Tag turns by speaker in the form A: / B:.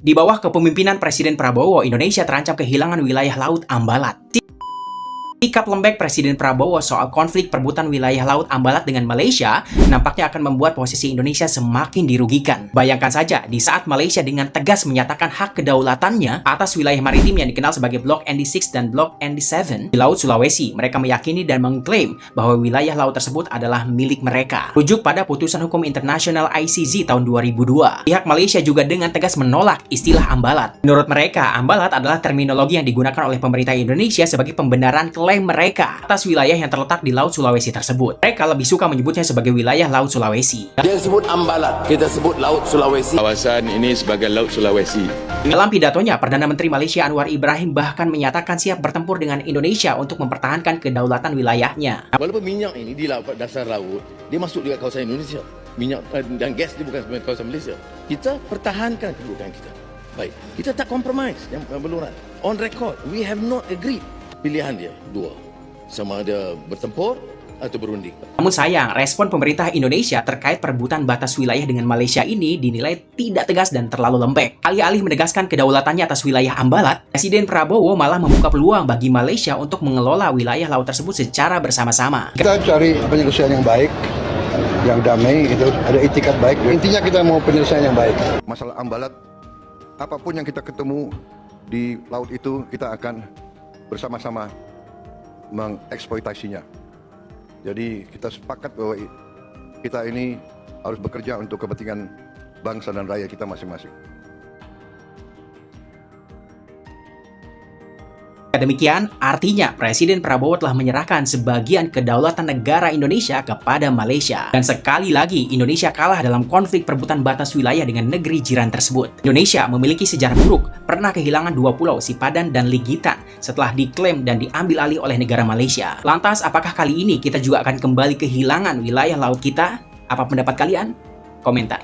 A: Di bawah kepemimpinan Presiden Prabowo, Indonesia terancam kehilangan wilayah laut Ambalat. Sikap lembek Presiden Prabowo soal konflik perebutan wilayah laut Ambalat dengan Malaysia nampaknya akan membuat posisi Indonesia semakin dirugikan. Bayangkan saja, di saat Malaysia dengan tegas menyatakan hak kedaulatannya atas wilayah maritim yang dikenal sebagai Blok ND6 dan Blok ND7 di Laut Sulawesi, mereka meyakini dan mengklaim bahwa wilayah laut tersebut adalah milik mereka. Rujuk pada putusan hukum internasional ICZ tahun 2002, pihak Malaysia juga dengan tegas menolak istilah Ambalat. Menurut mereka, Ambalat adalah terminologi yang digunakan oleh pemerintah Indonesia sebagai pembenaran klaim mereka atas wilayah yang terletak di Laut Sulawesi tersebut. Mereka lebih suka menyebutnya sebagai wilayah Laut Sulawesi.
B: Dia sebut Ambalat, kita sebut Laut Sulawesi.
C: Kawasan ini sebagai Laut Sulawesi.
A: Dalam pidatonya, Perdana Menteri Malaysia Anwar Ibrahim bahkan menyatakan siap bertempur dengan Indonesia untuk mempertahankan kedaulatan wilayahnya.
B: Walaupun minyak ini di laut dasar laut, dia masuk di kawasan Indonesia. Minyak dan gas dia bukan sebenarnya kawasan Malaysia. Kita pertahankan kedudukan kita. Baik, kita tak compromise yang beluran. On record, we have not agreed. Pilihan dia dua, sama ada bertempur atau berunding.
A: Namun sayang, respon pemerintah Indonesia terkait perebutan batas wilayah dengan Malaysia ini dinilai tidak tegas dan terlalu lembek. Alih-alih menegaskan kedaulatannya atas wilayah Ambalat, Presiden Prabowo malah membuka peluang bagi Malaysia untuk mengelola wilayah laut tersebut secara bersama-sama.
D: Kita cari penyelesaian yang baik, yang damai, itu ada itikat baik. Intinya kita mau penyelesaian yang baik.
E: Masalah Ambalat, apapun yang kita ketemu di laut itu, kita akan bersama-sama mengeksploitasinya. Jadi kita sepakat bahwa kita ini harus bekerja untuk kepentingan bangsa dan rakyat kita masing-masing.
A: Demikian, artinya Presiden Prabowo telah menyerahkan sebagian kedaulatan negara Indonesia kepada Malaysia. Dan sekali lagi, Indonesia kalah dalam konflik perebutan batas wilayah dengan negeri jiran tersebut. Indonesia memiliki sejarah buruk, pernah kehilangan 2 pulau, Sipadan dan Ligitan, setelah diklaim dan diambil alih oleh negara Malaysia. Lantas, apakah kali ini kita juga akan kembali kehilangan wilayah laut kita? Apa pendapat kalian? Komentar.